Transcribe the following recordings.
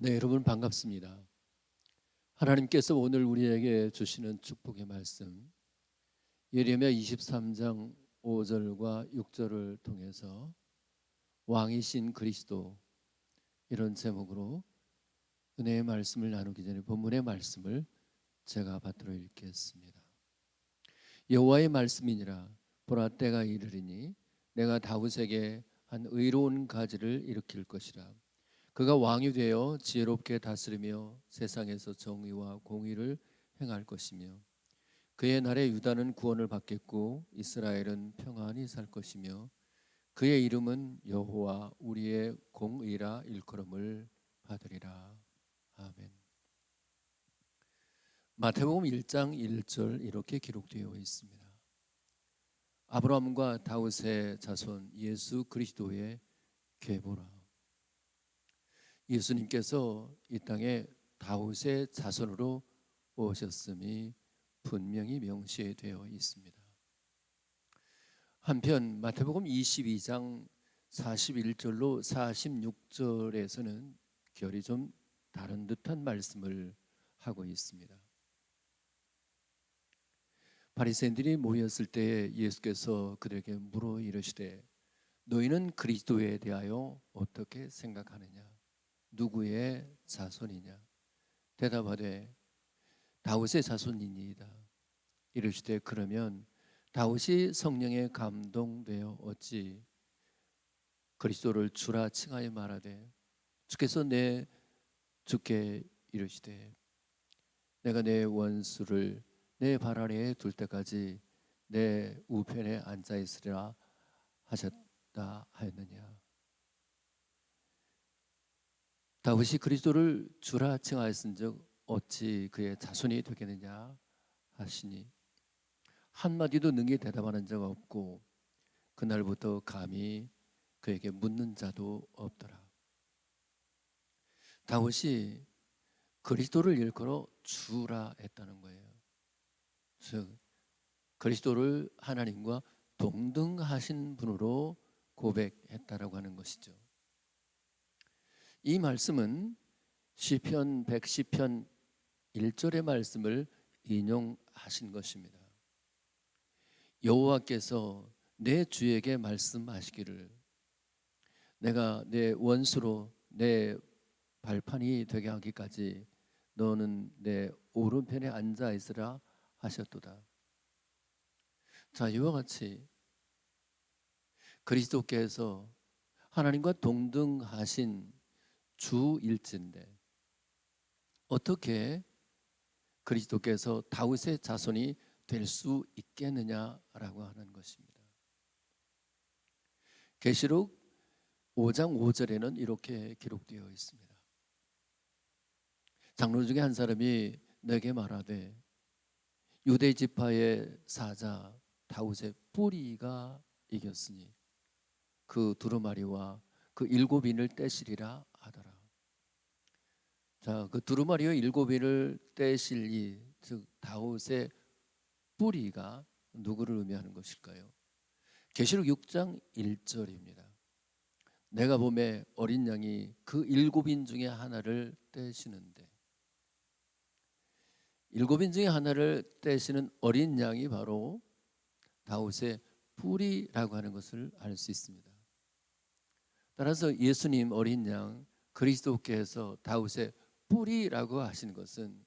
네, 여러분 반갑습니다. 하나님께서 오늘 우리에게 주시는 축복의 말씀, 예레미야 23장 5절과 6절을 통해서 왕이신 그리스도, 이런 제목으로 은혜의 말씀을 나누기 전에 본문의 말씀을 제가 받들어 읽겠습니다. 여호와의 말씀이니라. 보라, 때가 이르리니 내가 다윗에게 한 의로운 가지를 일으킬 것이라. 그가 왕이 되어 지혜롭게 다스리며 세상에서 정의와 공의를 행할 것이며, 그의 날에 유다는 구원을 받겠고 이스라엘은 평안히 살 것이며, 그의 이름은 여호와 우리의 공의라 일컬음을 받으리라. 아멘. 마태복음 1장 1절 이렇게 기록되어 있습니다. 아브라함과 다윗의 자손 예수 그리스도의 계보라. 예수님께서 이 땅에 다윗의 자손으로 오셨음이 분명히 명시되어 있습니다. 한편 마태복음 22장 41절로 46절에서는 결이 좀 다른 듯한 말씀을 하고 있습니다. 바리새인들이 모였을 때 예수께서 그들에게 물어 이르시되, 너희는 그리스도에 대하여 어떻게 생각하느냐? 누구의 자손이냐? 대답하되 다윗의 자손이니이다. 이르시되, 그러면 다윗이 성령에 감동되어 어찌 그리스도를 주라 칭하여 말하되, 주께서 내 주께 이르시되 내가 내 원수를 내 발 아래에 둘 때까지 내 우편에 앉아 있으리라 하셨다 하였느냐? 다윗이 그리스도를 주라 칭하였은즉 어찌 그의 자손이 되겠느냐 하시니, 한마디도 능히 대답하는 자가 없고 그날부터 감히 그에게 묻는 자도 없더라. 다윗이 그리스도를 일컬어 주라 했다는 거예요. 즉 그리스도를 하나님과 동등하신 분으로 고백했다라고 하는 것이죠. 이 말씀은 시편 110편 1절의 말씀을 인용하신 것입니다. 여호와께서 내 주에게 말씀하시기를, 내가 내 원수로 내 발판이 되게 하기까지 너는 내 오른편에 앉아 있으라 하셨도다. 자, 이와 같이 그리스도께서 하나님과 동등하신 주일진데 어떻게 그리스도께서 다윗의 자손이 될 수 있겠느냐라고 하는 것입니다. 계시록 5장 5절에는 이렇게 기록되어 있습니다. 장로 중에 한 사람이 내게 말하되, 유대 지파의 사자 다윗의 뿌리가 이겼으니 그 두루마리와 그 7인을 떼시리라 하더라. 자, 그 두루마리와 7인을 떼실 이, 즉 다윗의 뿌리가 누구를 의미하는 것일까요? 계시록 6장 1절입니다. 내가 보매 어린 양이 그 7인 중에 하나를 떼시는데, 7인 중에 하나를 떼시는 어린 양이 바로 다윗의 뿌리라고 하는 것을 알 수 있습니다. 따라서 예수님 어린 양 그리스도께서 다윗의 뿌리라고 하시는 것은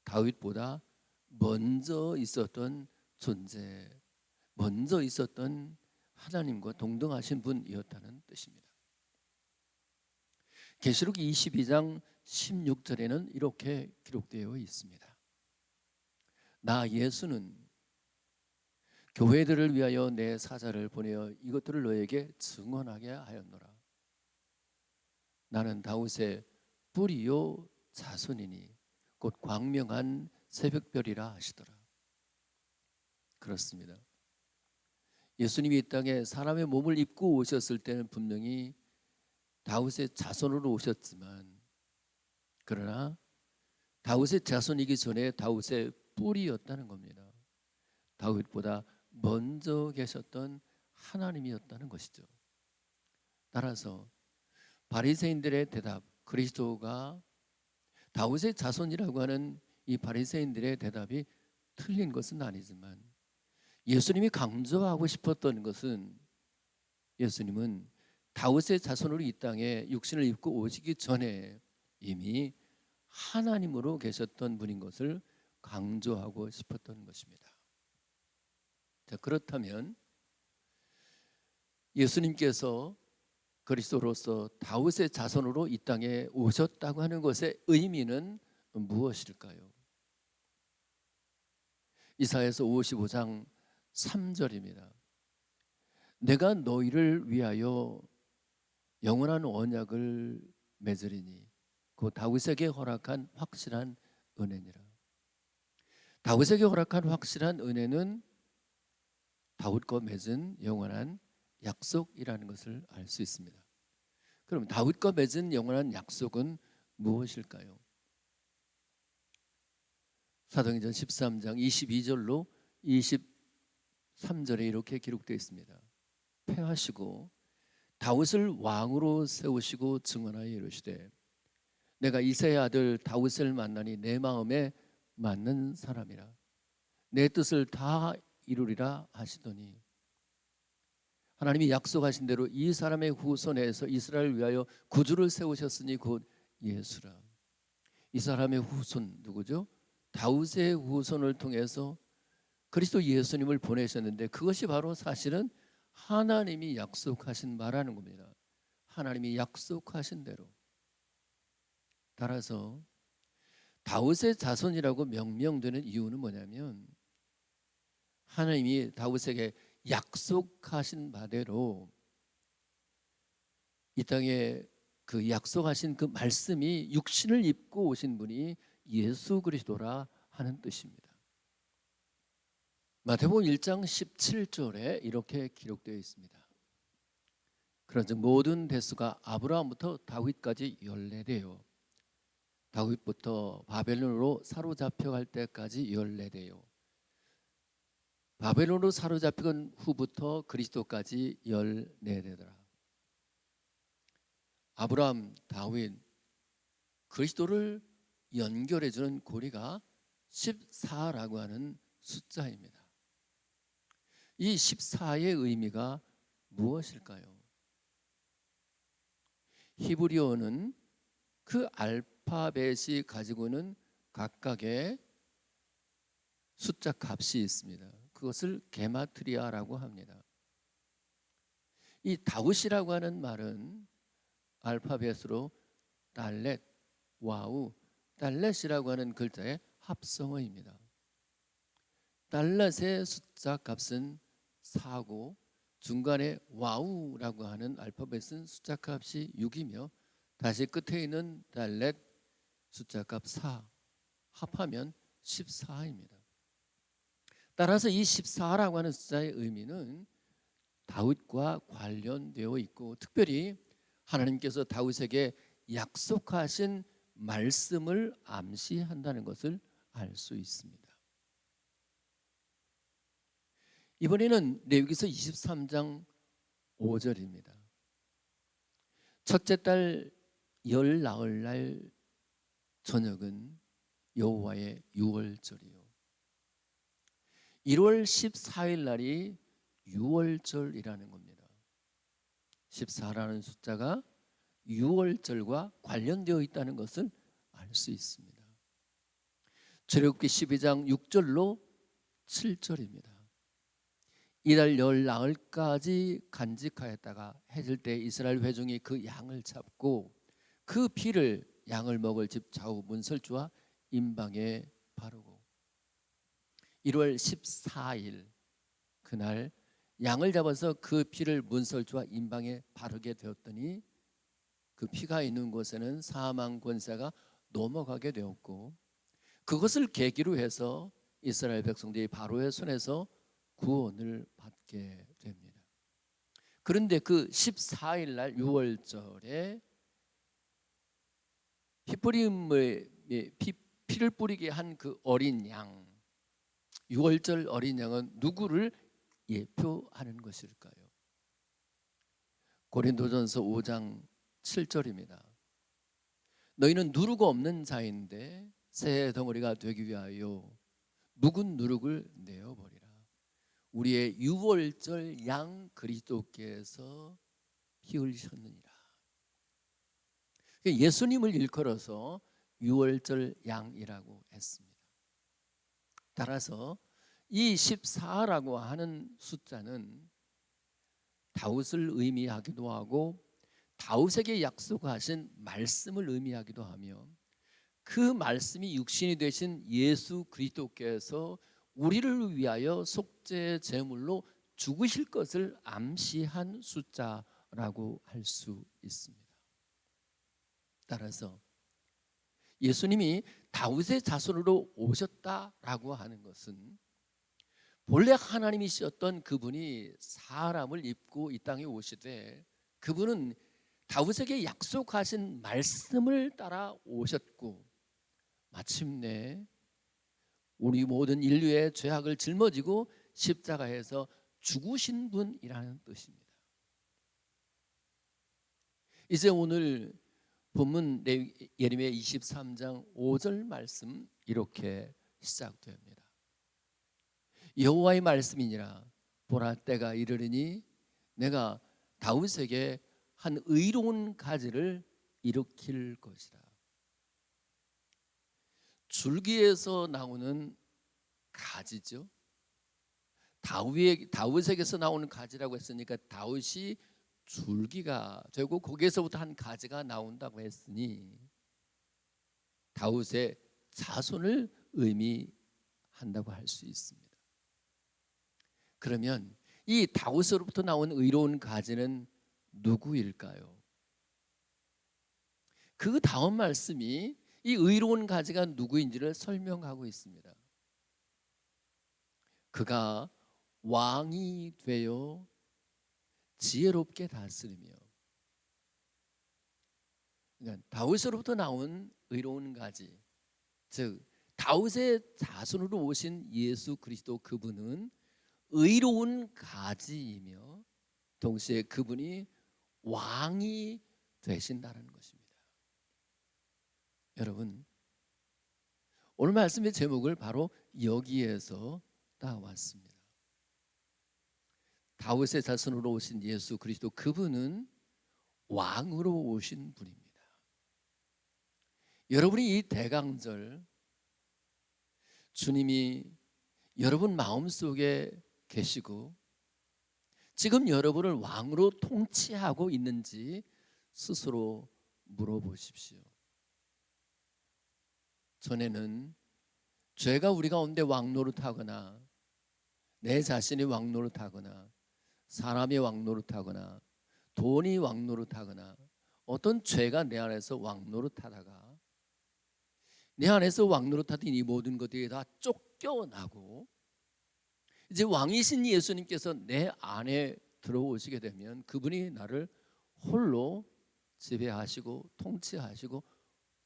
다윗보다 먼저 있었던 존재, 먼저 있었던 하나님과 동등하신 분이었다는 뜻입니다. 계시록 22장 16절에는 이렇게 기록되어 있습니다. 나 예수는 교회들을 위하여 내 사자를 보내어 이것들을 너에게 증언하게 하였노라. 나는 다윗의 뿌리요 자손이니 곧 광명한 새벽별이라 하시더라. 그렇습니다. 예수님이 이 땅에 사람의 몸을 입고 오셨을 때는 분명히 다윗의 자손으로 오셨지만, 그러나 다윗의 자손이기 전에 다윗의 뿌리였다는 겁니다. 다윗보다 먼저 계셨던 하나님이었다는 것이죠. 따라서 바리새인들의 대답, 그리스도가 다윗의 자손이라고 하는 이 바리새인들의 대답이 틀린 것은 아니지만, 예수님이 강조하고 싶었던 것은, 예수님은 다윗의 자손으로 이 땅에 육신을 입고 오시기 전에 이미 하나님으로 계셨던 분인 것을 강조하고 싶었던 것입니다. 자, 그렇다면 예수님께서 그리스도로서 다윗의 자손으로 이 땅에 오셨다고 하는 것의 의미는 무엇일까요? 이사야서 55장 3절입니다. 내가 너희를 위하여 영원한 언약을 맺으리니 그 다윗에게 허락한 확실한 은혜니라. 다윗에게 허락한 확실한 은혜는 다윗과 맺은 영원한 약속이라는 것을 알 수 있습니다. 그럼 다윗과 맺은 영원한 약속은 무엇일까요? 사도행전 13장 22절로 23절에 이렇게 기록되어 있습니다. 패하시고 다윗을 왕으로 세우시고 증언하여 이르시되 내가 이새의 아들 다윗을 만나니 내 마음에 맞는 사람이라 내 뜻을 다 이루리라 하시더니, 하나님이 약속하신 대로 이 사람의 후손에서 이스라엘을 위하여 구주를 세우셨으니 곧 예수라. 이 사람의 후손 누구죠? 다윗의 후손을 통해서 그리스도 예수님을 보내셨는데, 그것이 바로 사실은 하나님이 약속하신 바라는 겁니다. 하나님이 약속하신 대로. 따라서 다윗의 자손이라고 명명되는 이유는 뭐냐면, 하나님이 다윗에게 약속하신 바대로 이 땅에 그 약속하신 그 말씀이 육신을 입고 오신 분이 예수 그리스도라 하는 뜻입니다. 마태복음 1장 17절에 이렇게 기록되어 있습니다. 그런즉 모든 대수가 아브라함부터 다윗까지 연례되어 다윗부터 바벨론으로 사로잡혀갈 때까지 연례되어 바벨론으로 사로잡힌 후부터 그리스도까지 연례되더라. 아브라함, 다윗, 그리스도를 연결해주는 고리가 14라고 하는 숫자입니다. 이 14의 의미가 무엇일까요? 히브리어는 그 알파벳이 가지고 있는 각각의 숫자 값이 있습니다. 그것을 게마트리아라고 합니다. 이 다윗이라고 하는 말은 알파벳으로 달렛, 와우, 달렛이라고 하는 글자의 합성어입니다. 달렛의 숫자 값은 4고 중간에 와우라고 하는 알파벳은 숫자 값이 6이며 다시 끝에 있는 달렛 숫자 값 4 합하면 14입니다. 따라서 이 14라고 하는 숫자의 의미는 다윗과 관련되어 있고, 특별히 하나님께서 다윗에게 약속하신 말씀을 암시한다는 것을 알 수 있습니다. 이번에는 레위기서 23장 5절입니다. 첫째 달 열 나흘날 저녁은 여호와의 유월절이요 1월 14일 날이 유월절이라는 겁니다. 14라는 숫자가 유월절과 관련되어 있다는 것을 알 수 있습니다. 출애굽기 12장 6절로 7절입니다. 이달 열 나흘까지 간직하였다가 해질 때 이스라엘 회중이 그 양을 잡고 그 피를 양을 먹을 집 좌우 문설주와 임방에 바르고 1월 14일 그날 양을 잡아서 그 피를 문설주와 임방에 바르게 되었더니 그 피가 있는 곳에는 사망 권세가 넘어가게 되었고, 그것을 계기로 해서 이스라엘 백성들이 바로의 손에서 구원을 받게 됩니다. 그런데 그 14일 날 6월절에 피를 뿌리게 한 그 어린 양, 6월절 어린 양은 누구를 예표하는 것일까요? 고린도전서 5장 7절입니다. 너희는 누룩 없는 자인데 새 덩어리가 되기 위하여 묵은 누룩을 내어버리라. 우리의 6월절 양 그리스도께서 피 흘리셨느니라. 예수님을 일컬어서 6월절 양이라고 했습니다. 따라서 이 14라고 하는 숫자는 다윗을 의미하기도 하고 다윗에게 약속하신 말씀을 의미하기도 하며, 그 말씀이 육신이 되신 예수 그리스도께서 우리를 위하여 속죄 제물로 죽으실 것을 암시한 숫자라고 할 수 있습니다. 따라서 예수님이 다윗의 자손으로 오셨다라고 하는 것은 본래 하나님이셨던 그분이 사람을 입고 이 땅에 오시되, 그분은 다윗에게 약속하신 말씀을 따라 오셨고 마침내 우리 모든 인류의 죄악을 짊어지고 십자가에서 죽으신 분이라는 뜻입니다. 이제 오늘 본문 예레미야 23장 5절 말씀 이렇게 시작됩니다. 여호와의 말씀이니라. 보라, 때가 이르리니 내가 다윗에게 한 의로운 가지를 일으킬 것이라. 줄기에서 나오는 가지죠. 다윗에게서 나오는 가지라고 했으니까 다윗이 줄기가 되고 거기에서부터 한 가지가 나온다고 했으니 다윗의 자손을 의미한다고 할 수 있습니다. 그러면 이 다윗으로부터 나온 의로운 가지는 누구일까요? 그 다음 말씀이 이 의로운 가지가 누구인지를 설명하고 있습니다. 그가 왕이 되어 지혜롭게 다스리며, 그러니까 다윗으로부터 나온 의로운 가지, 즉 다윗의 자손으로 오신 예수 그리스도, 그분은 의로운 가지이며 동시에 그분이 왕이 되신다는 것입니다. 여러분, 오늘 말씀의 제목을 바로 여기에서 따왔습니다. 다윗의 자손으로 오신 예수 그리스도, 그분은 왕으로 오신 분입니다. 여러분이 이 대강절 주님이 여러분 마음속에 계시고 지금 여러분을 왕으로 통치하고 있는지 스스로 물어보십시오. 전에는 죄가 우리 가운데 왕노릇하거나 내 자신이 왕노릇하거나 사람이 왕노릇하거나 돈이 왕노릇하거나 어떤 죄가 내 안에서 왕노릇하다가 내 안에서 왕노릇하던 이 모든 것들이 다 쫓겨나고 이제 왕이신 예수님께서 내 안에 들어오시게 되면 그분이 나를 홀로 지배하시고 통치하시고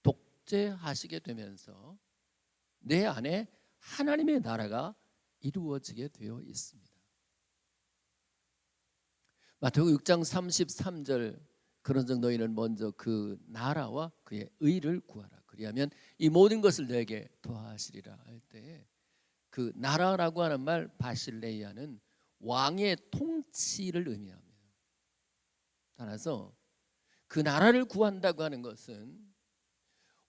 독재하시게 되면서 내 안에 하나님의 나라가 이루어지게 되어 있습니다. 마태복음 6장 33절, 그런즉 너희는 먼저 그 나라와 그의 의를 구하라. 그리하면 이 모든 것을 너에게 더하시리라 할 때, 그 나라라고 하는 말 바실레이아는 왕의 통치를 의미합니다. 따라서 그 나라를 구한다고 하는 것은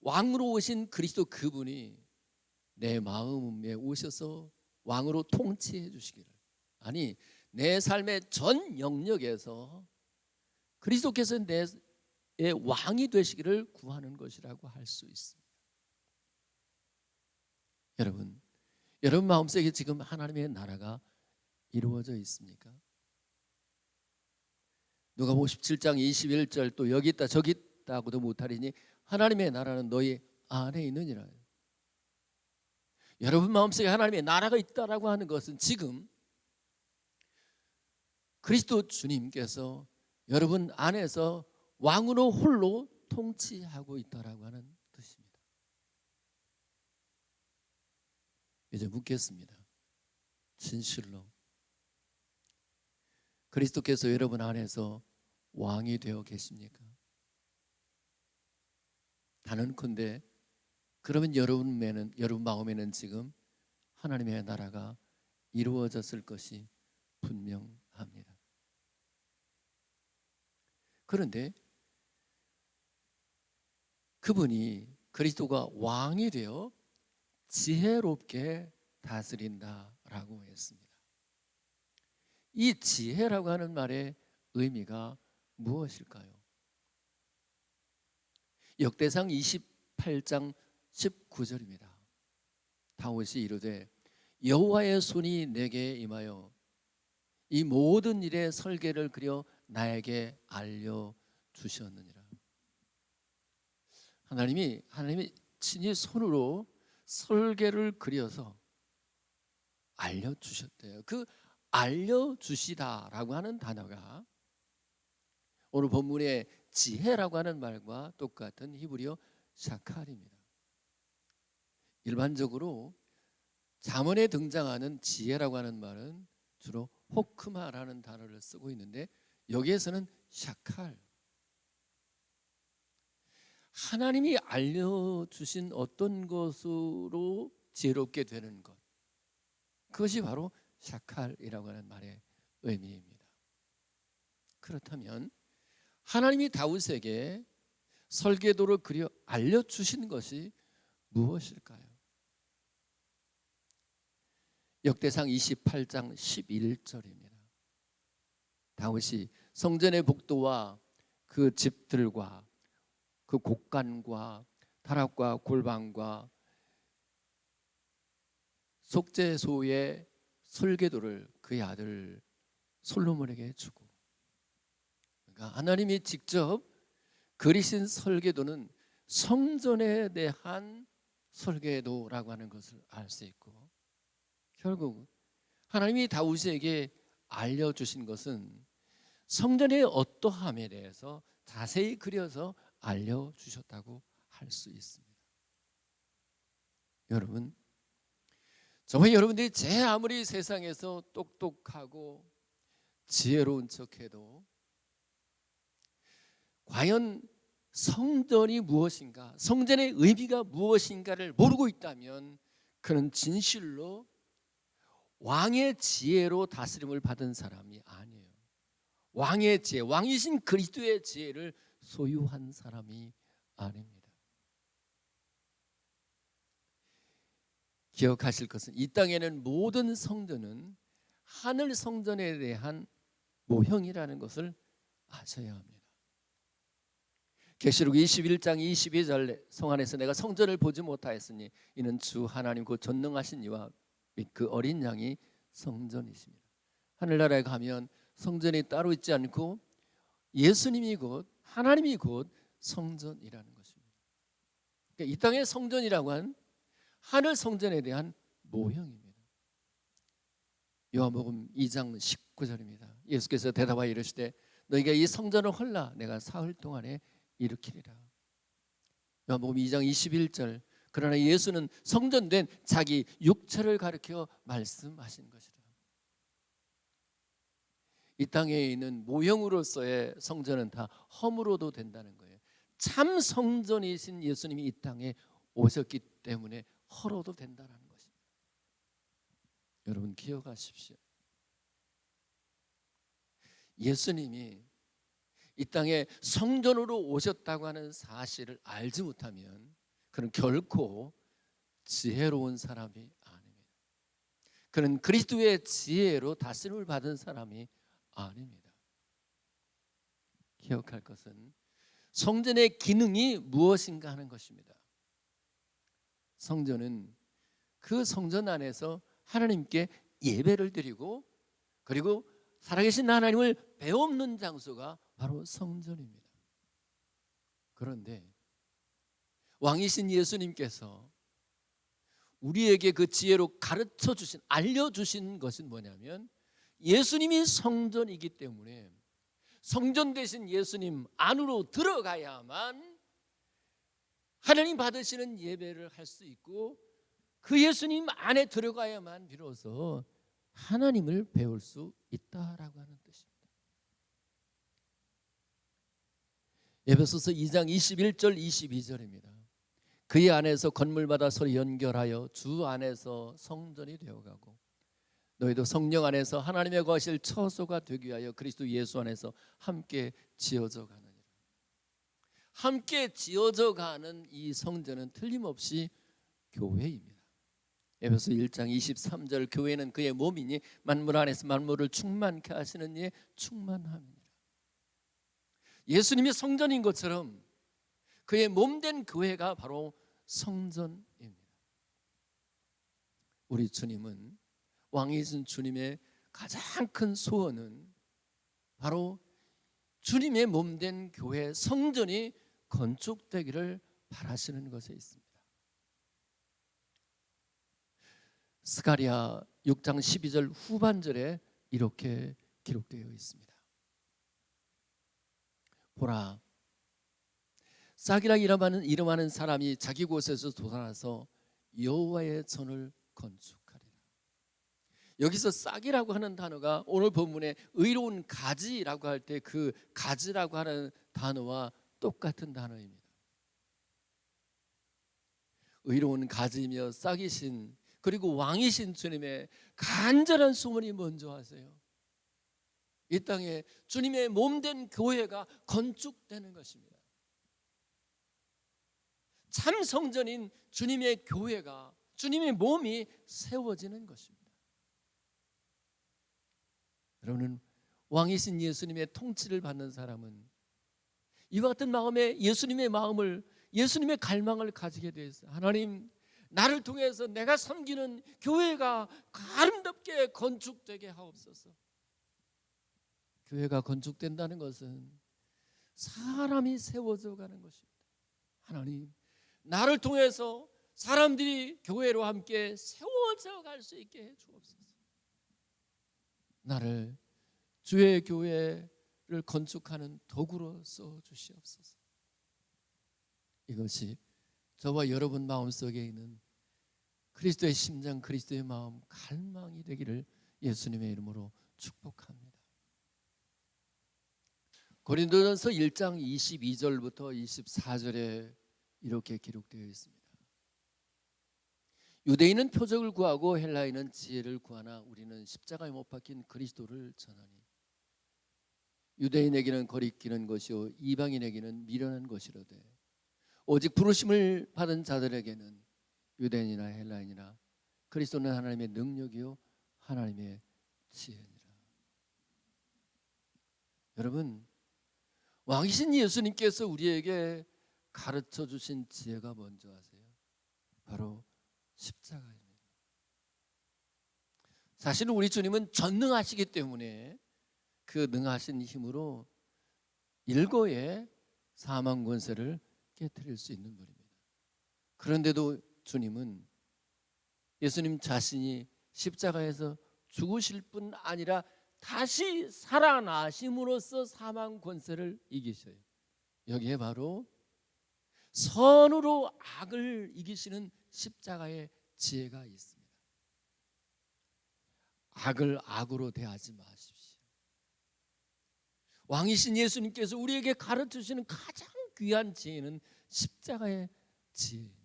왕으로 오신 그리스도, 그분이 내 마음에 오셔서 왕으로 통치해 주시기를, 아니 내 삶의 전 영역에서 그리스도께서 내 왕이 되시기를 구하는 것이라고 할 수 있습니다. 여러분 마음속에 지금 하나님의 나라가 이루어져 있습니까? 누가복음 17장 21절 또 여기 있다 저기 있다고도 못하리니 하나님의 나라는 너희 안에 있느니라. 여러분 마음속에 하나님의 나라가 있다라고 하는 것은 지금 그리스도 주님께서 여러분 안에서 왕으로 홀로 통치하고 있다라고 하는 뜻입니다. 이제 묻겠습니다. 진실로 그리스도께서 여러분 안에서 왕이 되어 계십니까? 단언컨대 그러면 여러분 마음에는 지금 하나님의 나라가 이루어졌을 것이 분명합니다. 그런데 그분이 그리스도가 왕이 되어 지혜롭게 다스린다라고 했습니다. 이 지혜라고 하는 말의 의미가 무엇일까요? 역대상 28장 19절입니다. 다윗이 이르되 여호와의 손이 내게 임하여 이 모든 일의 설계를 그려 나에게 알려주셨느니라. 하나님이 친히 손으로 설계를 그려서 알려주셨대요. 그 알려주시다라고 하는 단어가 오늘 본문의 지혜라고 하는 말과 똑같은 히브리어 샤칼입니다. 일반적으로 잠언에 등장하는 지혜라고 하는 말은 주로 호크마라는 단어를 쓰고 있는데 여기에서는 샤칼, 하나님이 알려주신 어떤 것으로 지혜롭게 되는 것, 그것이 바로 샤칼이라고 하는 말의 의미입니다. 그렇다면 하나님이 다윗에게 설계도를 그려 알려주신 것이 무엇일까요? 역대상 28장 11절입니다. 다윗이 성전의 복도와 그 집들과 그 곡간과 타락과 골방과 속죄소의 설계도를 그의 아들 솔로몬에게 주고, 그러니까 하나님이 직접 그리신 설계도는 성전에 대한 설계도라고 하는 것을 알 수 있고, 결국 하나님이 다윗에게 알려주신 것은 성전의 어떠함에 대해서 자세히 그려서 알려주셨다고 할 수 있습니다. 여러분, 정말 여러분들이 제 아무리 세상에서 똑똑하고 지혜로운 척해도 과연 성전이 무엇인가, 성전의 의미가 무엇인가를 모르고 있다면 그는 진실로 왕의 지혜로 다스림을 받은 사람이 아니에요. 왕의 지혜, 왕이신 그리스도의 지혜를 소유한 사람이 아닙니다. 기억하실 것은 이 땅에는 모든 성전은 하늘 성전에 대한 모형이라는 것을 아셔야 합니다. 계시록 21장 22절 성 안에서 내가 성전을 보지 못하였으니 이는 주 하나님 곧 전능하신 이와 및 그 어린 양이 성전이십니다. 하늘나라에 가면 성전이 따로 있지 않고 예수님이 곧 하나님이 곧 성전이라는 것입니다. 그러니까 이 땅의 성전이라고 한 하늘 성전에 대한 모형입니다. 요한복음 2장 19절입니다. 예수께서 대답하여 이르시되 너희가 이 성전을 헐라 내가 사흘 동안에 일으키리라. 요한복음 2장 21절 그러나 예수는 성전된 자기 육체를 가리켜 말씀하신 것이라. 이 땅에 있는 모형으로서의 성전은 다 허물어도 된다는 거예요. 참 성전이신 예수님이 이 땅에 오셨기 때문에 헐어도 된다는 것입니다. 여러분 기억하십시오. 예수님이 이 땅에 성전으로 오셨다고 하는 사실을 알지 못하면 그는 결코 지혜로운 사람이 아닙니다. 그는 그리스도의 지혜로 다스림을 받은 사람이 아닙니다. 기억할 것은 성전의 기능이 무엇인가 하는 것입니다. 성전은 그 성전 안에서 하나님께 예배를 드리고 그리고 살아계신 하나님을 배움는 장소가 바로 성전입니다. 그런데 왕이신 예수님께서 우리에게 그 지혜로 가르쳐 주신, 알려주신 것은 뭐냐면 예수님이 성전이기 때문에 성전 되신 예수님 안으로 들어가야만 하나님 받으시는 예배를 할 수 있고, 그 예수님 안에 들어가야만 비로소 하나님을 배울 수 있다라고 하는 뜻입니다. 에베소서 2장 21절 22절입니다. 그의 안에서 건물마다 서로 연결하여 주 안에서 성전이 되어가고 너희도 성령 안에서 하나님의 거하실 처소가 되기 위하여 그리스도 예수 안에서 함께 지어져 가느니라. 함께 지어져 가는 이 성전은 틀림없이 교회입니다. 에베소 1장 23절 교회는 그의 몸이니 만물 안에서 만물을 충만케 하시는 이의 충만함이니라. 예수님이 성전인 것처럼 그의 몸된 교회가 바로 성전입니다. 우리 주님은, 왕이신 주님의 가장 큰 소원은 바로 주님의 몸된 교회 성전이 건축되기를 바라시는 것에 있습니다. 스가랴 6장 12절 후반절에 이렇게 기록되어 있습니다. 보라, 싹이라 이름하는 사람이 자기 곳에서 돋아나서 여호와의 전을 건축하리라. 여기서 싹이라고 하는 단어가 오늘 본문에 의로운 가지라고 할 때 그 가지라고 하는 단어와 똑같은 단어입니다. 의로운 가지며 싹이신 그리고 왕이신 주님의 간절한 소원이 뭔지 아세요? 이 땅에 주님의 몸된 교회가 건축되는 것입니다. 참 성전인 주님의 교회가, 주님의 몸이 세워지는 것입니다. 여러분, 왕이신 예수님의 통치를 받는 사람은 이와 같은 마음에 예수님의 마음을, 예수님의 갈망을 가지게 되어 있어요. 하나님, 나를 통해서 내가 섬기는 교회가 아름답게 건축되게 하옵소서. 교회가 건축된다는 것은 사람이 세워져 가는 것입니다. 하나님, 나를 통해서 사람들이 교회로 함께 세워져 갈 수 있게 해 주옵소서. 나를 주의 교회를 건축하는 도구로 써 주시옵소서. 이것이 저와 여러분 마음속에 있는 그리스도의 심장, 그리스도의 마음, 갈망이 되기를 예수님의 이름으로 축복합니다. 고린도전서 1장 22절부터 24절에 이렇게 기록되어 있습니다. 유대인은 표적을 구하고 헬라인은 지혜를 구하나 우리는 십자가에 못 박힌 그리스도를 전하니 유대인에게는 거리끼는 것이요 이방인에게는 미련한 것이로되 오직 부르심을 받은 자들에게는 유대인이나 헬라인이나 그리스도는 하나님의 능력이요 하나님의 지혜니라. 여러분, 왕이신 예수님께서 우리에게 가르쳐 주신 지혜가 뭔지 아세요? 바로 십자가입니다. 사실은 우리 주님은 전능하시기 때문에 그 능하신 힘으로 일거에 사망 권세를 깨뜨릴 수 있는 분입니다. 그런데도 주님은 예수님 자신이 십자가에서 죽으실 뿐 아니라 다시 살아나심으로써 사망 권세를 이기셔요. 여기에 바로 선으로 악을 이기시는 십자가의 지혜가 있습니다. 악을 악으로 대하지 마십시오. 왕이신 예수님께서 우리에게 가르쳐주시는 가장 귀한 지혜는 십자가의 지혜입니다.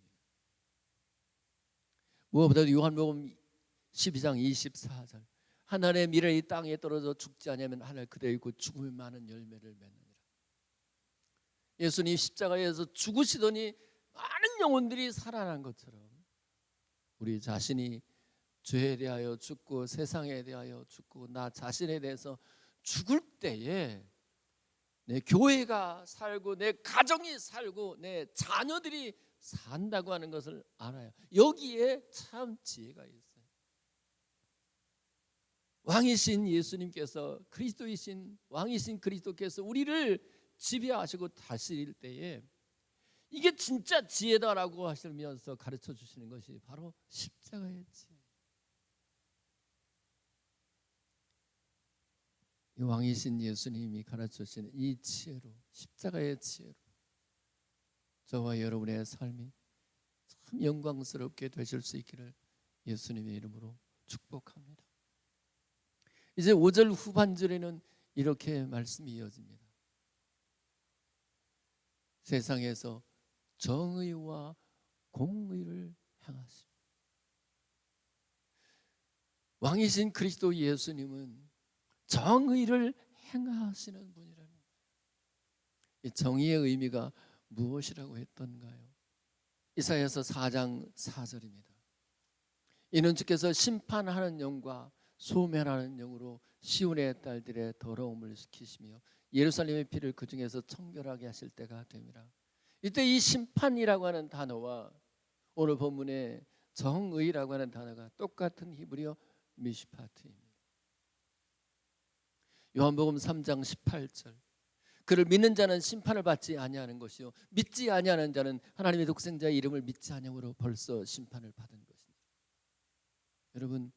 무엇보다도 요한복음 12장 24절 하늘의 미련이 땅에 떨어져 죽지 않으면 하늘 그대로 있고 죽음이 많은 열매를 맺느니라. 예수님 십자가에서 죽으시더니 많은 영혼들이 살아난 것처럼 우리 자신이 죄에 대하여 죽고 세상에 대하여 죽고 나 자신에 대해서 죽을 때에 내 교회가 살고 내 가정이 살고 내 자녀들이 산다고 하는 것을 알아요. 여기에 참 지혜가 있어요. 왕이신 예수님께서, 그리스도이신 왕이신 그리스도께서 우리를 지배하시고 다스릴 때에 이게 진짜 지혜다라고 하시면서 가르쳐 주시는 것이 바로 십자가의 지혜. 이 왕이신 예수님이 가르쳐 주시는 이 지혜로, 십자가의 지혜로 저와 여러분의 삶이 참 영광스럽게 되실 수 있기를 예수님의 이름으로 축복합니다. 이제 5절 후반절에는 이렇게 말씀이 이어집니다. 세상에서 정의와 공의를 행하시고, 왕이신 그리스도 예수님은 정의를 행하시는 분이라는 거예요. 이 정의의 의미가 무엇이라고 했던가요? 이사야서 4장 4절입니다. 이는 주께서 심판하는 영과 소멸하는 영으로 시온의 딸들의 더러움을 시키시며 예루살렘의 피를 그 중에서 청결하게 하실 때가 됨이라. 이때 이 심판이라고 하는 단어와 오늘 본문의 정의라고 하는 단어가 똑같은 히브리어 미시파트입니다. 요한복음 3장 18절, 그를 믿는 자는 심판을 받지 아니하는 것이요 믿지 아니하는 자는 하나님의 독생자의 이름을 믿지 아니함으로 벌써 심판을 받은 것입니다. 여러분,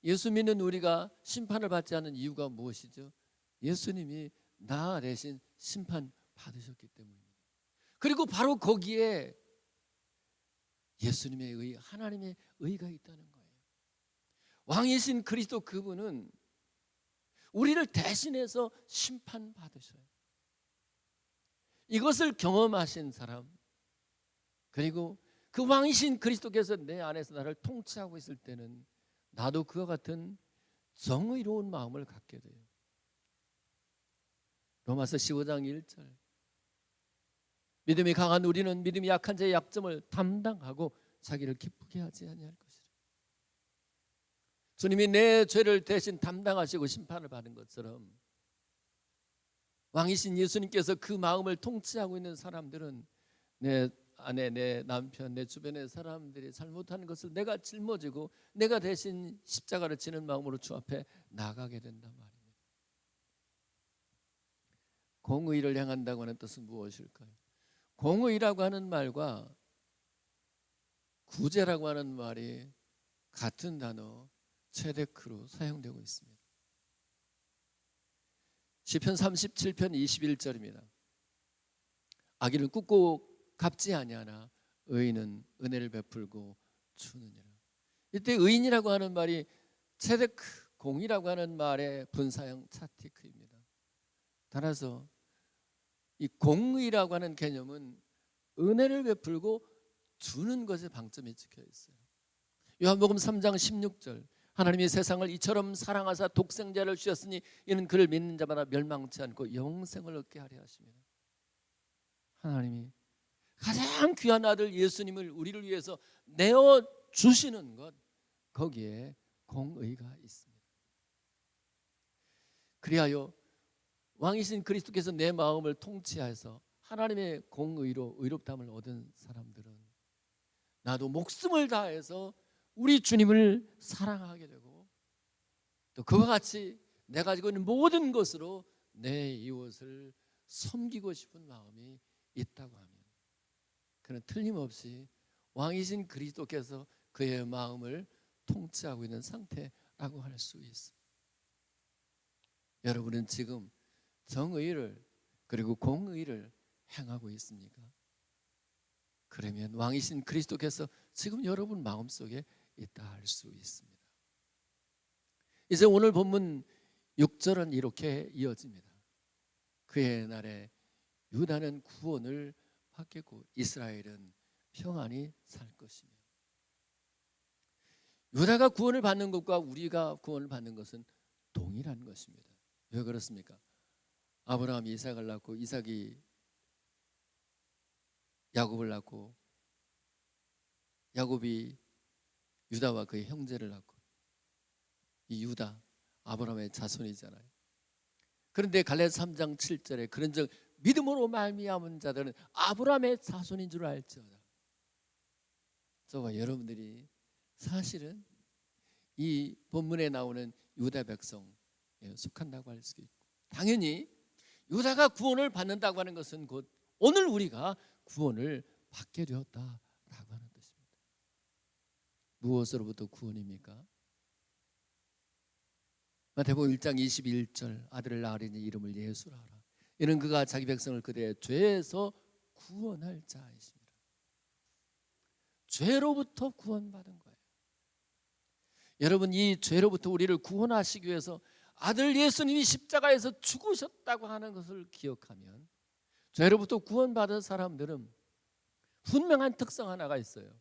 예수 믿는 우리가 심판을 받지 않는 이유가 무엇이죠? 예수님이 나 대신 심판 받으셨기 때문입니다. 그리고 바로 거기에 예수님의 의, 하나님의 의가 있다는 거예요. 왕이신 그리스도 그분은 우리를 대신해서 심판 받으셔요. 이것을 경험하신 사람, 그리고 그 왕이신 그리스도께서 내 안에서 나를 통치하고 있을 때는 나도 그와 같은 정의로운 마음을 갖게 돼요. 로마서 15장 1절, 믿음이 강한 우리는 믿음이 약한 자의 약점을 담당하고 자기를 기쁘게 하지 아니할 것이라. 주님이 내 죄를 대신 담당하시고 심판을 받은 것처럼 왕이신 예수님께서 그 마음을 통치하고 있는 사람들은 내 아내, 내 남편, 내 주변의 사람들이 잘못하는 것을 내가 짊어지고 내가 대신 십자가를 지는 마음으로 주 앞에 나가게 된단 말입니다. 공의를 행한다고 하는 뜻은 무엇일까요? 공의라고 하는 말과 구제라고 하는 말이 같은 단어 체데크로 사용되고 있습니다. 시편 37편 21절입니다. 악인을 꾹꾹 갚지 아니하나 의인은 은혜를 베풀고 주느니라. 이때 의인이라고 하는 말이 체데크, 공이라고 하는 말의 분사형 차티크입니다. 따라서 이 공의라고 하는 개념은 은혜를 베풀고 주는 것에 방점이 찍혀 있어요. 요한복음 3장 16절, 하나님이 세상을 이처럼 사랑하사 독생자를 주셨으니 이는 그를 믿는 자마다 멸망치 않고 영생을 얻게 하려 하십니다. 하나님이 가장 귀한 아들 예수님을 우리를 위해서 내어주시는 것, 거기에 공의가 있습니다. 그리하여 왕이신 그리스도께서 내 마음을 통치하여서 하나님의 공의로 의롭다함을 얻은 사람들은 나도 목숨을 다해서 우리 주님을 사랑하게 되고 또 그와 같이 내가 가지고 있는 모든 것으로 내 이웃을 섬기고 싶은 마음이 있다고 하면 그는 틀림없이 왕이신 그리스도께서 그의 마음을 통치하고 있는 상태라고 할 수 있습니다. 여러분은 지금 정의를 그리고 공의를 행하고 있습니까? 그러면 왕이신 그리스도께서 지금 여러분 마음속에 있다 할 수 있습니다. 이제 오늘 본문 6절은 이렇게 이어집니다. 그의 날에 유다는 구원을 받겠고 이스라엘은 평안히 살 것이며. 유다가 구원을 받는 것과 우리가 구원을 받는 것은 동일한 것입니다. 왜 그렇습니까? 아브라함이 이삭을 낳고 이삭이 야곱을 낳고 야곱이 유다와 그의 형제를 낳고 이 유다 아브라함의 자손이잖아요. 그런데 갈라디아서 3장 7절에 그런즉 믿음으로 말미암은 자들은 아브라함의 자손인 줄 알지어다. 저와 여러분들이 사실은 이 본문에 나오는 유다 백성에 속한다고 할 수 있고, 당연히 유다가 구원을 받는다고 하는 것은 곧 오늘 우리가 구원을 받게 되었다라고 하는 뜻입니다. 무엇으로부터 구원입니까? 마태복음 1장 21절 아들을 낳으리니 이름을 예수라 하라. 이는 그가 자기 백성을 그들의 죄에서 구원할 자이십니다. 죄로부터 구원받은 거예요. 여러분, 이 죄로부터 우리를 구원하시기 위해서 아들 예수님이 십자가에서 죽으셨다고 하는 것을 기억하면, 죄로부터 구원받은 사람들은 분명한 특성 하나가 있어요.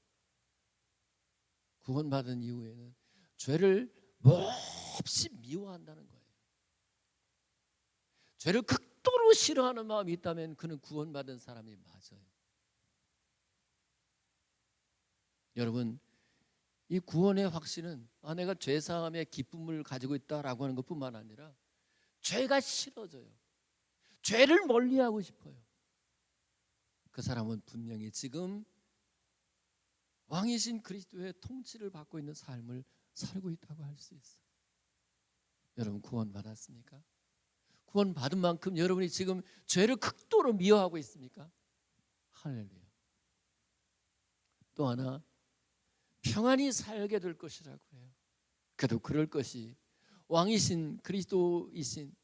구원받은 이후에는 죄를 몹시 미워한다는 거예요. 죄를 극도로 싫어하는 마음이 있다면 그는 구원받은 사람이 맞아요. 여러분, 이 구원의 확신은 내가 죄사함의 기쁨을 가지고 있다라고 하는 것뿐만 아니라 죄가 싫어져요. 죄를 멀리하고 싶어요. 그 사람은 분명히 지금 왕이신 그리스도의 통치를 받고 있는 삶을 살고 있다고 할 수 있어요. 여러분, 구원 받았습니까? 구원 받은 만큼 여러분이 지금 죄를 극도로 미워하고 있습니까? 할렐루야. 또 하나, 평안히 살게 될 것이라고 해요. 그래도 그럴 것이 왕이신 그리스도이신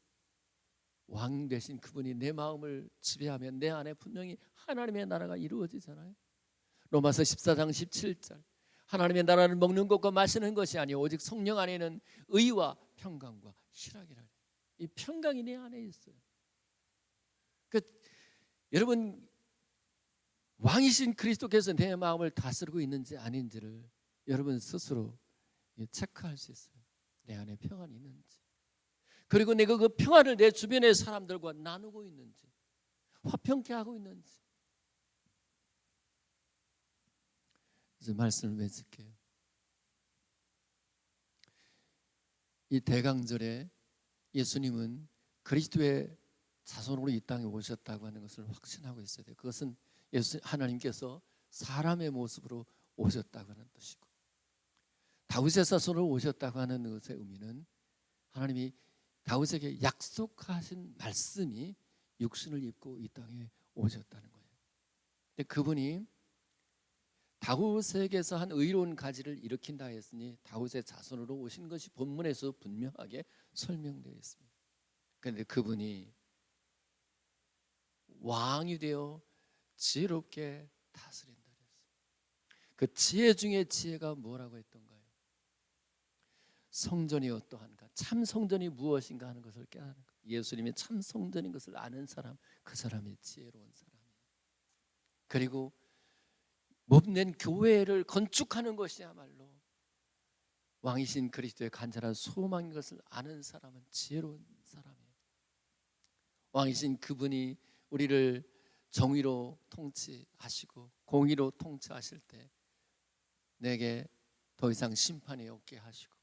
왕 되신 그분이 내 마음을 지배하면 내 안에 분명히 하나님의 나라가 이루어지잖아요. 로마서 14장 17절, 하나님의 나라를 먹는 것과 마시는 것이 아니요 오직 성령 안에는 의와 평강과 희락이라니. 이 평강이 내 안에 있어요. 여러분, 왕이신 그리스도께서 내 마음을 다스리고 있는지 아닌지를 여러분 스스로 체크할 수 있어요. 내 안에 평안이 있는지, 그리고 내가 그 평안을 내 주변의 사람들과 나누고 있는지, 화평케 하고 있는지. 그래서 말씀을 맺을게요. 이 대강절에 예수님은 그리스도의 자손으로 이 땅에 오셨다고 하는 것을 확신하고 있어야 돼요. 그것은 하나님께서 사람의 모습으로 오셨다고 하는 뜻이고, 다윗의 자손으로 오셨다고 하는 것의 의미는 하나님이 다윗에게 약속하신 말씀이 육신을 입고 이 땅에 오셨다는 거예요. 근데 그분이 다윗에게서 한 의로운 가지를 일으킨다 했으니 다윗의 자손으로 오신 것이 본문에서 분명하게 설명되어 있습니다. 그런데 그분이 왕이 되어 지혜롭게 다스린다 그랬어요. 그 지혜 중에 지혜가 뭐라고 했던가요? 성전이 어떠한가, 참 성전이 무엇인가 하는 것을 깨닫는 거예요. 예수님이 참 성전인 것을 아는 사람, 그 사람이 지혜로운 사람이에요. 그리고 몸낸 교회를 건축하는 것이야말로 왕이신 그리스도의 간절한 소망인 것을 아는 사람은 지혜로운 사람이에요. 왕이신 그분이 우리를 정의로 통치하시고 공의로 통치하실 때 내게 더 이상 심판이 없게 하시고,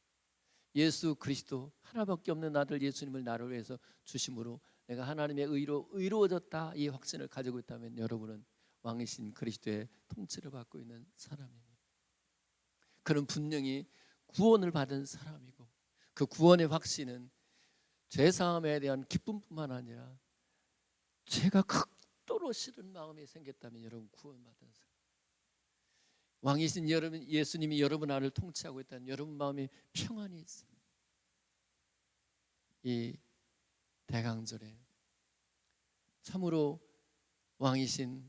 예수 그리스도 하나밖에 없는 아들 예수님을 나를 위해서 주심으로 내가 하나님의 의로 의로워졌다, 이 확신을 가지고 있다면 여러분은 왕이신 그리스도의 통치를 받고 있는 사람입니다. 그는 분명히 구원을 받은 사람이고, 그 구원의 확신은 죄사함에 대한 기쁨뿐만 아니라 죄가 극도로 싫은 마음이 생겼다면 여러분 구원받은 사람, 왕이신 여러분 예수님이 여러분 안을 통치하고 있다는 여러분 마음에 평안이 있어요. 이 대강절에 참으로 왕이신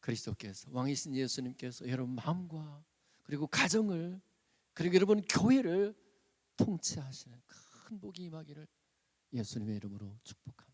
그리스도께서, 왕이신 예수님께서 여러분 마음과 그리고 가정을, 그리고 여러분 교회를 통치하시는 큰 복이 임하기를 예수님의 이름으로 축복합니다.